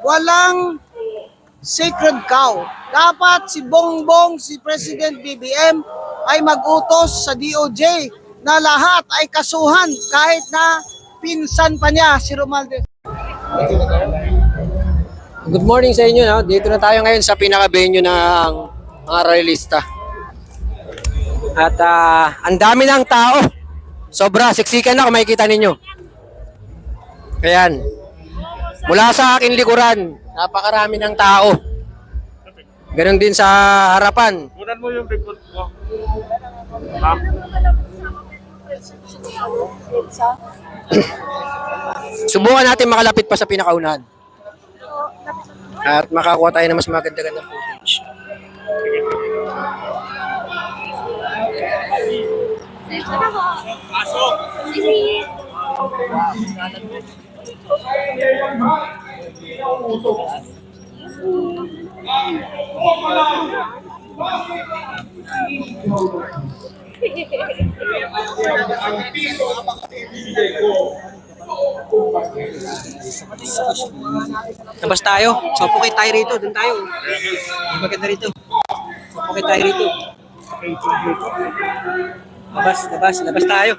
walang sacred cow. Dapat si Bongbong, si President BBM ay mag-utos sa DOJ na lahat ay kasuhan kahit na pinsan pa niya si Romualdez. Good morning sa inyo. No? Dito na tayo ngayon sa pinaka-venue ng mga royalista. At ang dami ng tao. Sobra, siksikan na kung makikita ninyo. Ayan. Mula sa aking likuran, napakarami ng tao. Ganon din sa harapan. Kunan mo yung report ko. Ha? Subukan natin makalapit pa sa pinakaunahan. At makakuha tayo ng mas maganda-ganda footage. Pasok! Labas tayo. Sopokit tayo rito. Doon tayo. Maganda rito. Sopokit tayo rito. Labas tayo.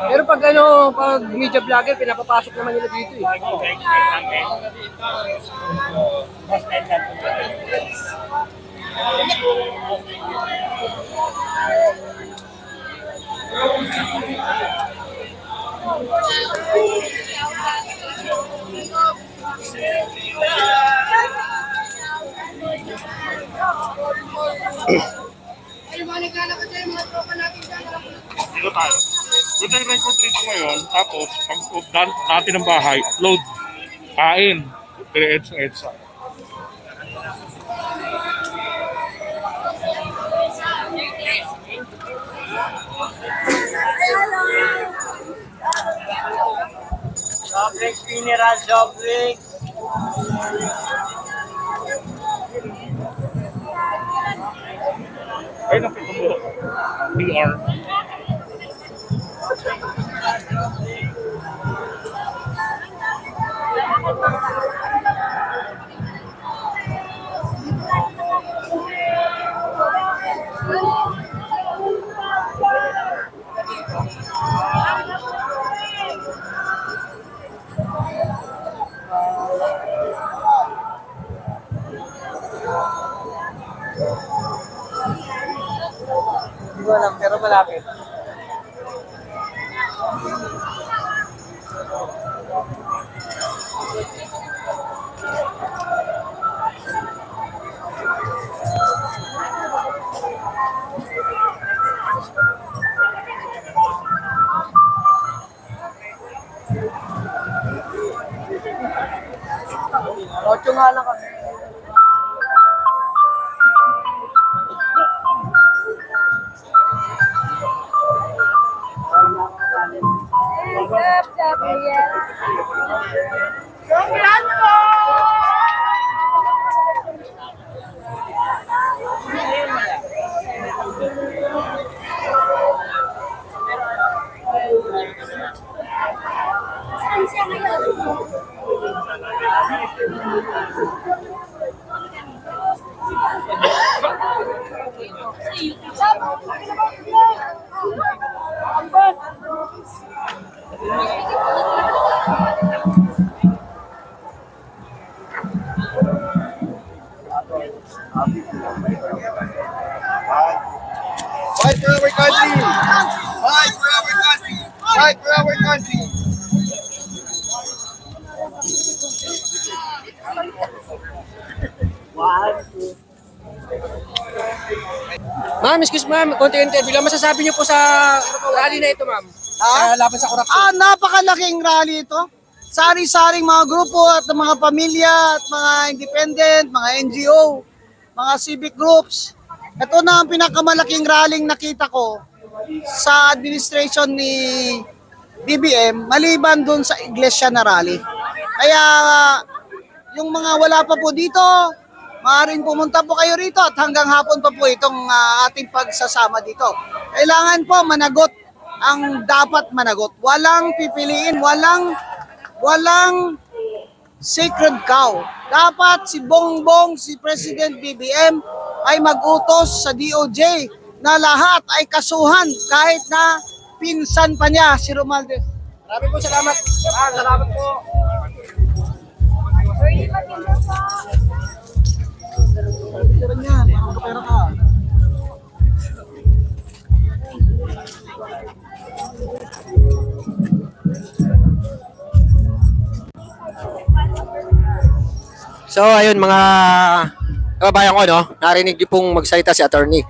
Pero pag media vlogger, pinapapasok naman nila dito eh. Dito tayo. Ito yung record rito ngayon. Tapos, pag natin ng bahay, upload. Kain. Dire-edsa. Joblix, mineral, Joblix. Ay, nakita mo. PR. Hindi ko alam, pero malapit. Ocho nga lang kami. Fight for our country! Fight for our country! Fight for our country! Ma'am, excuse ma'am, konti interview lang. Masasabi niyo po sa rally na ito, ma'am? Laban sa korupsyon. Napakalaking rally ito. Sari-saring mga grupo at mga pamilya at mga independent, mga NGO, mga civic groups. Ito na ang pinakamalaking rallying nakita ko sa administration ni BBM maliban dun sa iglesia na rally. Kaya yung mga wala pa po dito, maaaring pumunta po kayo rito at hanggang hapon pa po itong ating pagsasama dito. Kailangan po managot ang dapat managot. Walang pipiliin, walang sacred cow. Dapat si Bongbong, si President BBM ay mag-utos sa DOJ na lahat ay kasuhan kahit na pinsan pa niya si Romualdez. Maraming po salamat. Salamat po. So ayun mga kababayan ko, no? Narinig niyo pong magsalita si attorney.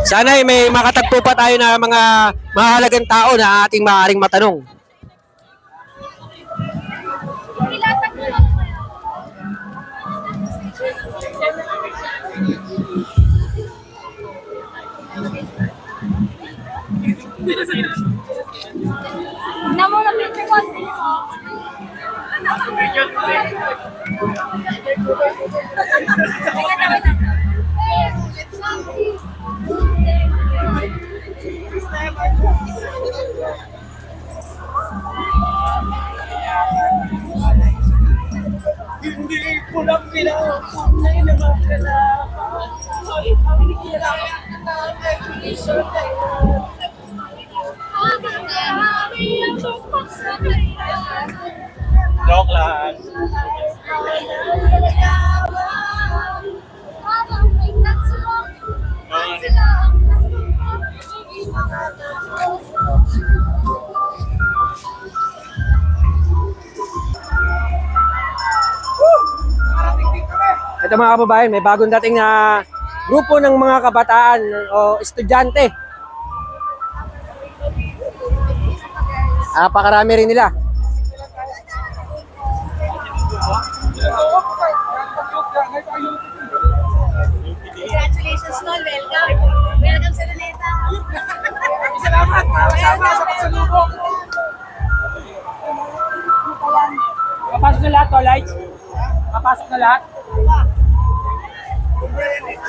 Sana ay may makatagpo pa tayo na mga mahalagang tao na ating maaaring matanong. Namo na picture ko. Hindi ko lang pinapunay na magkalaman. Hindi kailangan na nag-isip tayo. Joke lang. Ito mga kababayan, may bagong dating na grupo ng mga kabataan o estudyante. Napakarami rin nila. Congratulations, Tol. Welcome. Welcome sa Luneta. Salamat. Sama sa pasalubong. Papasok na lahat, Tolites. Papasok na lahat.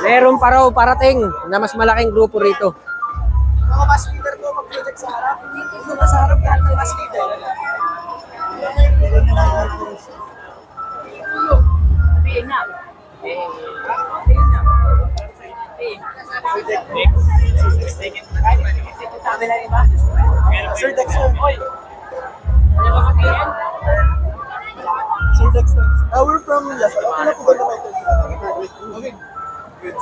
Meron pa raw parating na mas malaking grupo rito. Mga mas leader po mag-project sa harap. Ito sa harap yan ng mas leader. Sir Dexter. Sir Dexter. We're from Lasal. Okay na po ba naman ito? Okay. Good.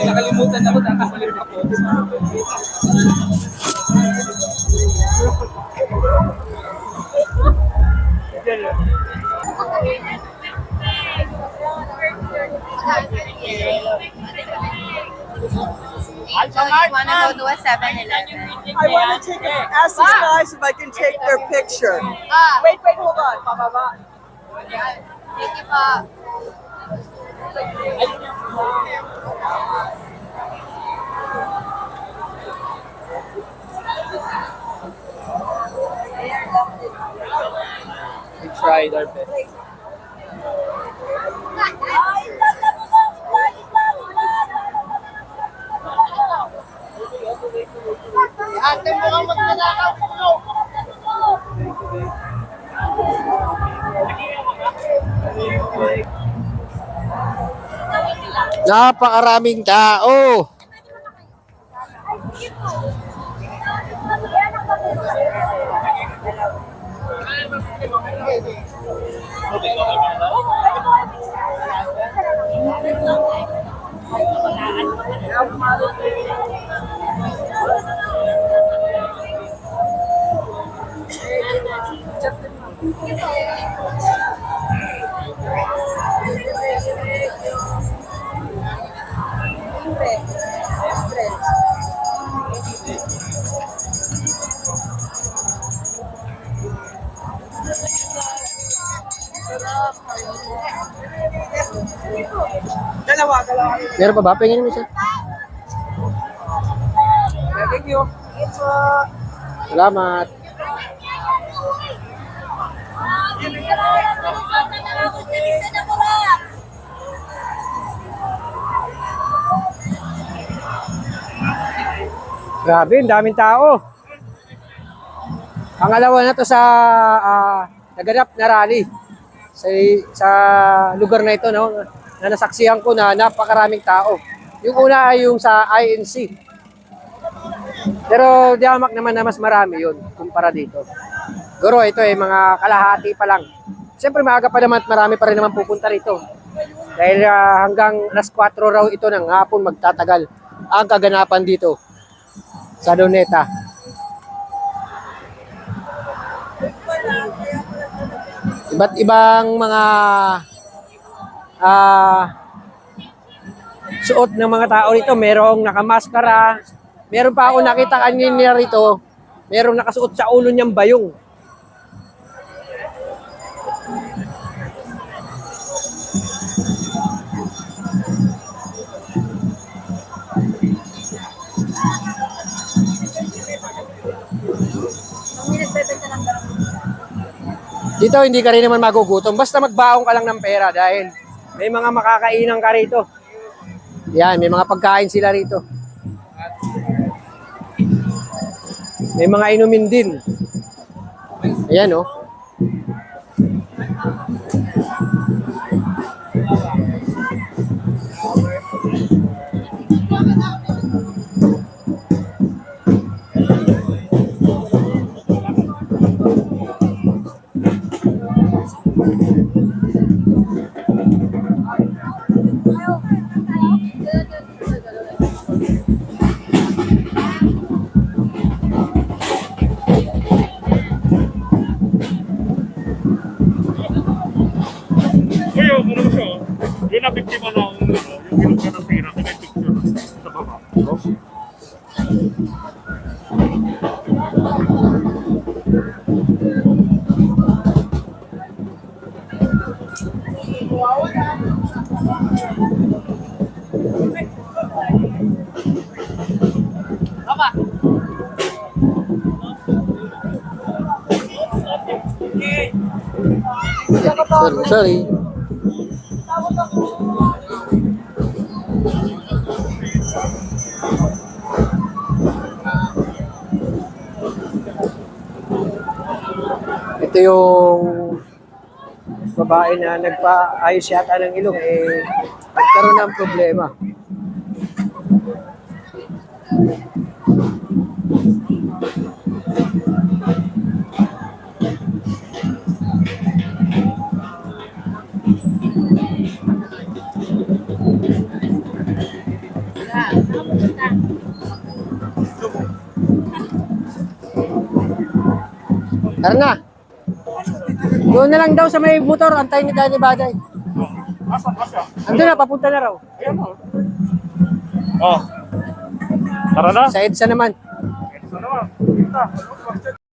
Nakalimutan ako, tatakulit ako. I want to go to a 7-Eleven. I want to ask these guys if I can take their picture. Wait, hold on. Pababa. Thank you po. We tried our best. Ate mo kang magnanakaw po. Napakaraming tao. Dalawa. Meron pa ba? Pingin mo siya. Thank you. Salamat. Grabe, ang daming tao. Pangalawa na to sa naganap na rally sa lugar na ito, no, na nasaksihan ko na napakaraming tao. Yung una ay yung sa INC. Pero diamak naman na mas marami yun kumpara dito. Guro, ito ay mga kalahati pa lang. Siyempre maaga pa naman at marami pa rin naman pupunta rito. Dahil hanggang alas 4 raw ito ng hapon magtatagal ang kaganapan dito sa Luneta. Iba't ibang mga suot ng mga tao rito. Merong nakamaskara. Meron pa ako nakita kanina rito. Merong nakasuot sa ulo niyang bayong. Dito hindi ka rin naman magugutom. Basta magbaong ka lang ng pera dahil may mga makakainan ka rito. Yan, may mga pagkain sila rito. May mga inumin din. Ayan, oh. Ngayon, ano ba siya? Yung nabiktima ng yung gilog na nasira, may picture sa baba. Sorry. Ito yung babae na nagpaayos yata ng ilong nagkaroon ng problema. Tara na. Doon na lang daw sa may motor, antayin ni Danny Baday. Asa? Andun na, papunta na raw. Ayan o. Oh. Tara na. Sa EDSA naman. Ito naman. Kita.